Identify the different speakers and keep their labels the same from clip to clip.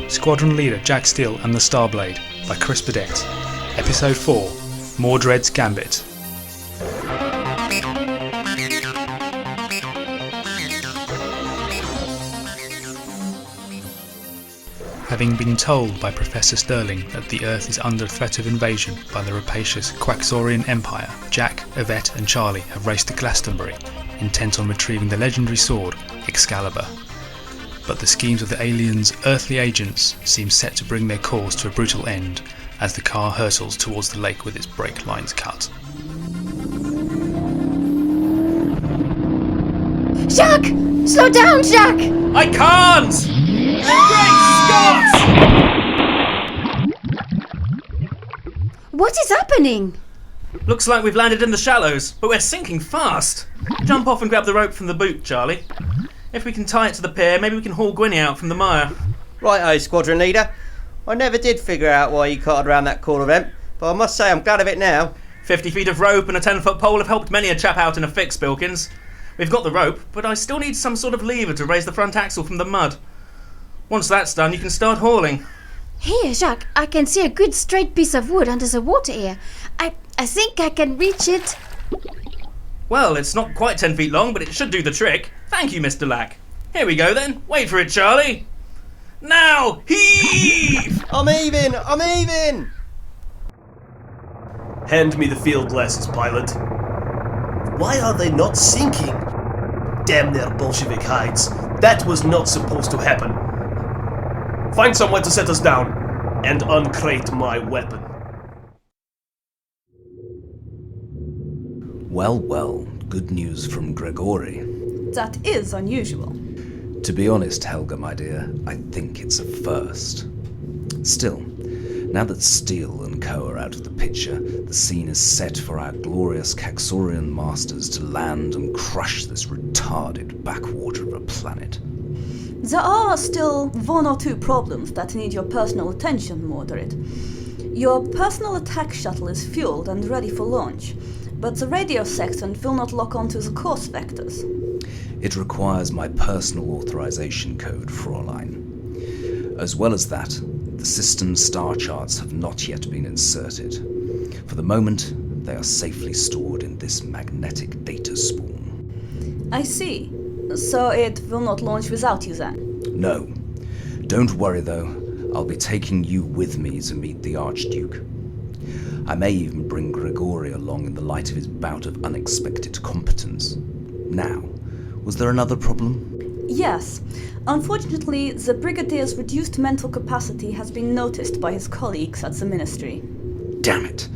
Speaker 1: Squadron Leader Jack Steele and the Starblade by Chris Burdett. Episode 4, Mordred's Gambit. Having been told by Professor Sterling that the Earth is under threat of invasion by the rapacious Qaxorian Empire, Jack, Yvette and Charlie have raced to Glastonbury, intent on retrieving the legendary sword, Excalibur. But the schemes of the aliens' earthly agents seem set to bring their cause to a brutal end as the car hurtles towards the lake with its brake lines cut.
Speaker 2: Jack! Slow down, Jack!
Speaker 3: I can't! Great Scott!
Speaker 2: What is happening?
Speaker 3: Looks like we've landed in the shallows, but we're sinking fast. Jump off and grab the rope from the boot, Charlie. If we can tie it to the pier, maybe we can haul Gwynny out from the mire.
Speaker 4: Righto, Squadron Leader. I never did figure out why you carted around that corner vent, but I must say I'm glad of it now.
Speaker 3: 50 feet of rope and a 10-foot pole have helped many a chap out in a fix, Bilkins. We've got the rope, but I still need some sort of lever to raise the front axle from the mud. Once that's done, you can start hauling.
Speaker 2: Here, Jack, I can see a good straight piece of wood under the water here. I think I can reach it.
Speaker 3: Well, it's not quite 10 feet long, but it should do the trick. Thank you, Mr. Lack. Here we go then. Wait for it, Charlie. Now, heave!
Speaker 4: I'm heaving!
Speaker 5: Hand me the field glasses, pilot. Why are they not sinking? Damn their Bolshevik hides. That was not supposed to happen. Find somewhere to set us down, and uncrate my weapon.
Speaker 6: Well, good news from Gregory.
Speaker 7: That is unusual.
Speaker 6: To be honest, Helga, my dear, I think it's a first. Still, now that Steele and co are out of the picture, the scene is set for our glorious Qaxorian masters to land and crush this retarded backwater of a planet.
Speaker 7: There are still one or two problems that need your personal attention, Mordred. Your personal attack shuttle is fueled and ready for launch, but the radio section will not lock onto the course vectors.
Speaker 6: It requires my personal authorization code, Fraulein. As well as that, the system's star charts have not yet been inserted. For the moment, they are safely stored in this magnetic data spool.
Speaker 7: I see. So it will not launch without you then?
Speaker 6: No. Don't worry though, I'll be taking you with me to meet the Archduke. I may even bring Gregory along in the light of his bout of unexpected competence. Now, was there another problem?
Speaker 7: Yes. Unfortunately, the Brigadier's reduced mental capacity has been noticed by his colleagues at the Ministry.
Speaker 6: Damn it!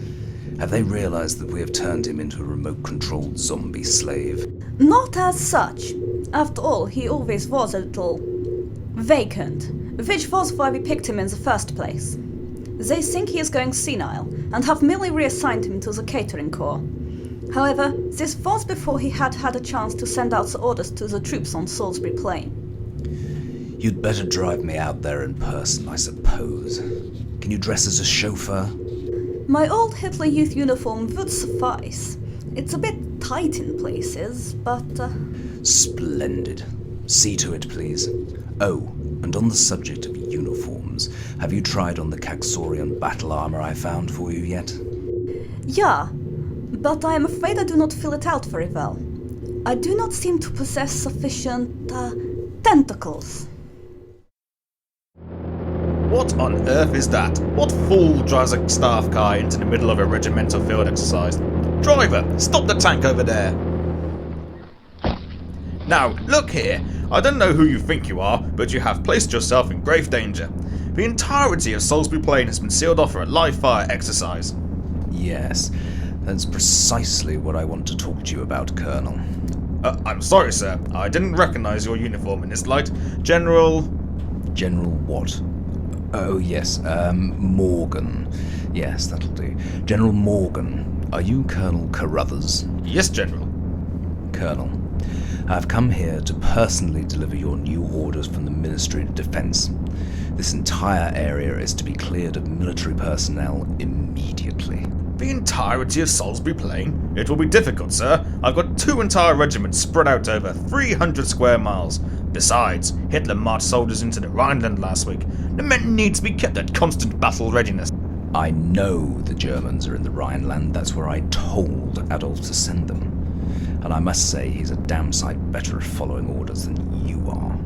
Speaker 6: Have they realized that we have turned him into a remote-controlled zombie slave?
Speaker 7: Not as such. After all, he always was a little vacant, which was why we picked him in the first place. They think he is going senile, and have merely reassigned him to the catering corps. However, this was before he had had a chance to send out the orders to the troops on Salisbury Plain.
Speaker 6: You'd better drive me out there in person, I suppose. Can you dress as a chauffeur?
Speaker 7: My old Hitler Youth uniform would suffice. It's a bit tight in places, but...
Speaker 6: Splendid. See to it, please. Oh, and on the subject of uniforms, have you tried on the Qaxorian battle armor I found for you yet?
Speaker 7: Yeah, but I am afraid I do not fill it out very well. I do not seem to possess sufficient, tentacles.
Speaker 8: What on earth is that? What fool drives a staff car into the middle of a regimental field exercise? Driver, stop the tank over there! Now, look here. I don't know who you think you are, but you have placed yourself in grave danger. The entirety of Salisbury Plain has been sealed off for a live fire exercise.
Speaker 6: Yes, that's precisely what I want to talk to you about, Colonel.
Speaker 8: I'm sorry, sir. I didn't recognize your uniform in this light. General
Speaker 6: what? Oh, yes, Morgan. Yes, that'll do. General Morgan, are you Colonel Carruthers?
Speaker 8: Yes, General.
Speaker 6: Colonel, I've come here to personally deliver your new orders from the Ministry of Defense. This entire area is to be cleared of military personnel immediately.
Speaker 8: The entirety of Salisbury Plain? It will be difficult, sir. I've got 2 entire regiments spread out over 300 square miles. Besides, Hitler marched soldiers into the Rhineland last week. The men need to be kept at constant battle readiness.
Speaker 6: I know the Germans are in the Rhineland. That's where I told Adolf to send them. And I must say he's a damn sight better at following orders than you are.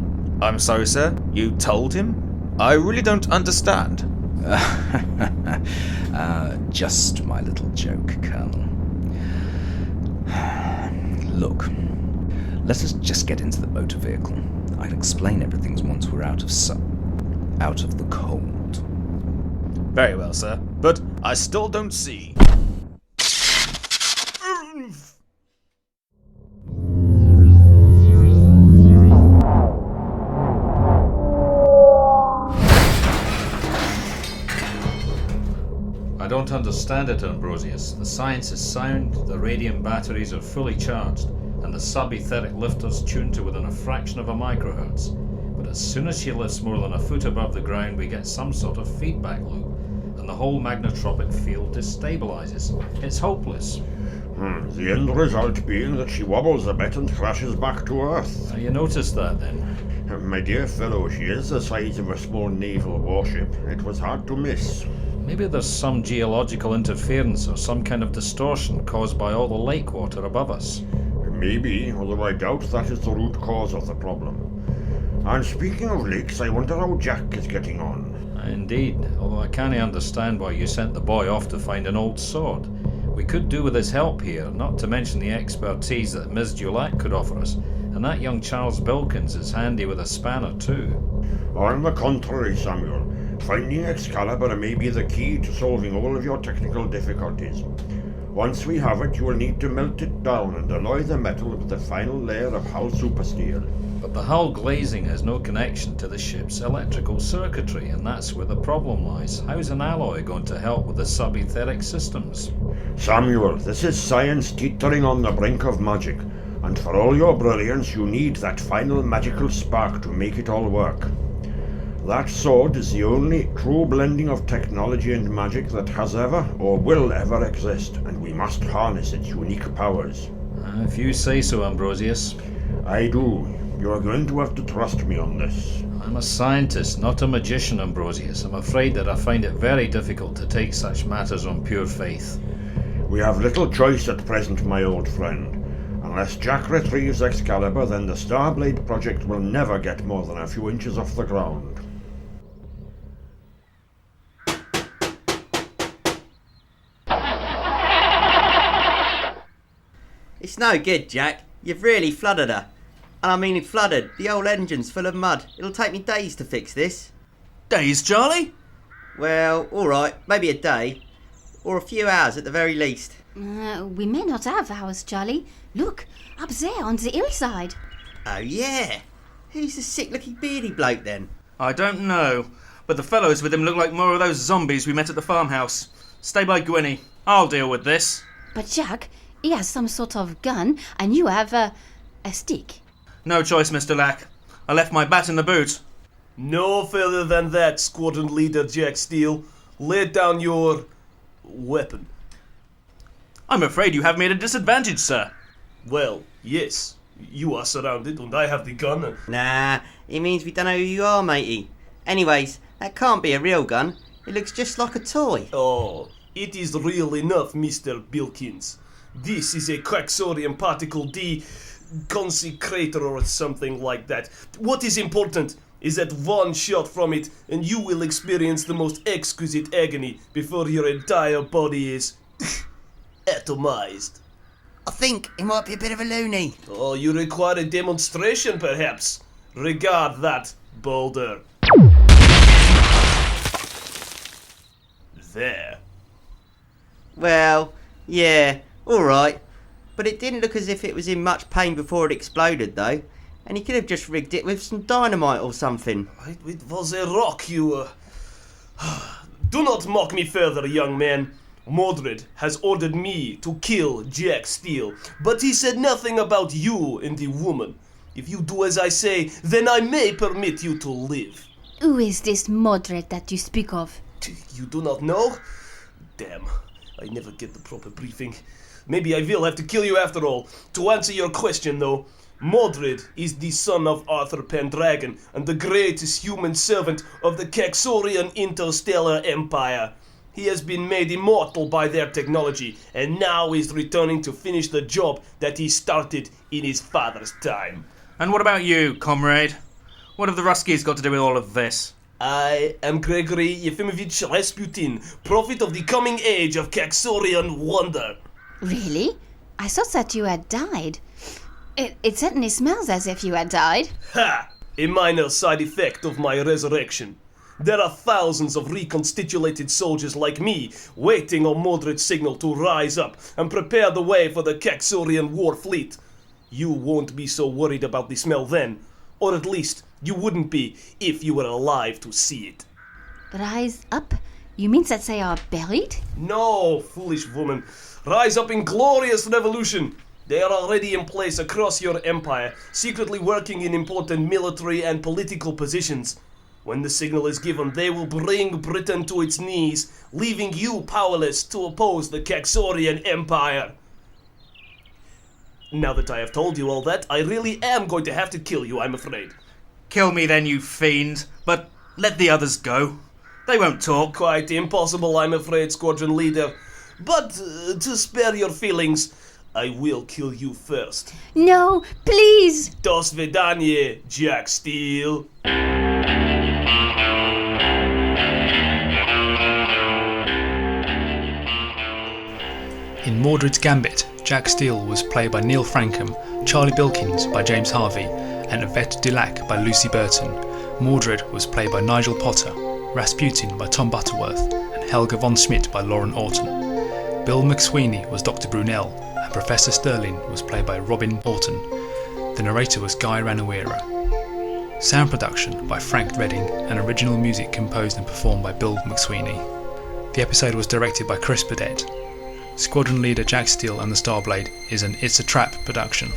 Speaker 8: I'm sorry, sir. You told him? I really don't understand.
Speaker 6: Just my little joke, Colonel. Look, let us just get into the motor vehicle. I can explain everything once we're out of the cold.
Speaker 8: Very well, sir. But I still don't see.
Speaker 9: I don't understand it, Ambrosius. The science is sound, the radium batteries are fully charged, and the sub-etheric lifters tuned to within a fraction of a microhertz. But as soon as she lifts more than a foot above the ground, we get some sort of feedback loop, and the whole magnetropic field destabilizes. It's hopeless.
Speaker 10: The end result being that she wobbles a bit and crashes back to Earth.
Speaker 9: You noticed that, then?
Speaker 10: My dear fellow, she is the size of a small naval warship. It was hard to miss.
Speaker 9: Maybe there's some geological interference or some kind of distortion caused by all the lake water above us.
Speaker 10: Maybe, although I doubt that is the root cause of the problem. And speaking of lakes, I wonder how Jack is getting on.
Speaker 9: Indeed, although I can't understand why you sent the boy off to find an old sword. We could do with his help here, not to mention the expertise that Ms. Dulac could offer us, and that young Charles Bilkins is handy with a spanner too.
Speaker 10: On the contrary, Samuel, finding Excalibur may be the key to solving all of your technical difficulties. Once we have it, you will need to melt it down and alloy the metal with the final layer of hull supersteel.
Speaker 9: But the hull glazing has no connection to the ship's electrical circuitry, and that's where the problem lies. How's an alloy going to help with the sub-etheric systems?
Speaker 10: Samuel, this is science teetering on the brink of magic, and for all your brilliance, you need that final magical spark to make it all work. That sword is the only true blending of technology and magic that has ever or will ever exist, and we must harness its unique powers.
Speaker 9: If you say so, Ambrosius.
Speaker 10: I do. You are going to have to trust me on this.
Speaker 9: I'm a scientist, not a magician, Ambrosius. I'm afraid that I find it very difficult to take such matters on pure faith.
Speaker 10: We have little choice at present, my old friend. Unless Jack retrieves Excalibur, then the Starblade project will never get more than a few inches off the ground.
Speaker 4: It's no good, Jack. You've really flooded her. And I mean flooded. The old engine's full of mud. It'll take me days to fix this.
Speaker 3: Days, Charlie?
Speaker 4: Well, alright, maybe a day. Or a few hours at the very least.
Speaker 2: We may not have hours, Charlie. Look, up there on the hillside.
Speaker 4: Oh yeah. Who's the sick-looking beardy bloke then?
Speaker 3: I don't know, but the fellows with him look like more of those zombies we met at the farmhouse. Stay by Gwynny. I'll deal with this.
Speaker 2: But Jack, he has some sort of gun, and you have a stick.
Speaker 3: No choice, Mr. Lack. I left my bat in the boot.
Speaker 5: No further than that, Squadron Leader Jack Steele. Lay down your weapon.
Speaker 3: I'm afraid you have me at a disadvantage, sir.
Speaker 5: Well, yes. You are surrounded and I have the gun.
Speaker 4: Nah, it means we don't know who you are, matey. Anyways, that can't be a real gun. It looks just like a toy.
Speaker 5: Oh, it is real enough, Mr. Bilkins. This is a Qaxorian particle D consecrator or something like that. What is important is that one shot from it and you will experience the most exquisite agony before your entire body is atomized.
Speaker 4: I think he might be a bit of a loony.
Speaker 5: Oh, you require a demonstration, perhaps? Regard that, Boulder. There.
Speaker 4: Well, yeah, alright. But it didn't look as if it was in much pain before it exploded, though. And he could have just rigged it with some dynamite or something.
Speaker 5: It was a rock, you... Do not mock me further, young man. Mordred has ordered me to kill Jack Steele, but he said nothing about you and the woman. If you do as I say, then I may permit you to live.
Speaker 2: Who is this Mordred that you speak of?
Speaker 5: You do not know? Damn. I never get the proper briefing. Maybe I will have to kill you after all. To answer your question, though, Mordred is the son of Arthur Pendragon and the greatest human servant of the Qaxorian Interstellar Empire. He has been made immortal by their technology, and now is returning to finish the job that he started in his father's time.
Speaker 3: And what about you, comrade? What have the Ruskies got to do with all of this?
Speaker 5: I am Gregory Yefimovich Rasputin, prophet of the coming age of Qaxorian wonder.
Speaker 2: Really? I thought that you had died. It certainly smells as if you had died.
Speaker 5: Ha! A minor side effect of my resurrection. There are thousands of reconstituted soldiers like me waiting on Mordred's signal to rise up and prepare the way for the Qaxorian war fleet. You won't be so worried about the smell then, or at least you wouldn't be if you were alive to see it.
Speaker 2: Rise up? You mean that they are buried?
Speaker 5: No, foolish woman. Rise up in glorious revolution. They are already in place across your empire, secretly working in important military and political positions. When the signal is given, they will bring Britain to its knees, leaving you powerless to oppose the Qaxorian Empire. Now that I have told you all that, I really am going to have to kill you, I'm afraid.
Speaker 3: Kill me then, you fiend, but let the others go. They won't talk.
Speaker 5: Quite impossible, I'm afraid, Squadron Leader. But to spare your feelings, I will kill you first.
Speaker 2: No, please!
Speaker 5: Do svidaniye, Jack Steele.
Speaker 1: In Mordred's Gambit, Jack Steele was played by Neil Frankham, Charlie Bilkins by James Harvey, and Yvette Dulac by Lucy Burton. Mordred was played by Nigel Potter, Rasputin by Tom Butterworth, and Helga von Schmidt by Lauren Orton. Bill McSweeney was Dr. Brunel, and Professor Sterling was played by Robin Orton. The narrator was Guy Raniwira. Sound production by Frank Redding, and original music composed and performed by Bill McSweeney. The episode was directed by Chris Burdett. Squadron leader Jack Steele and the Starblade is an It's a Trap production.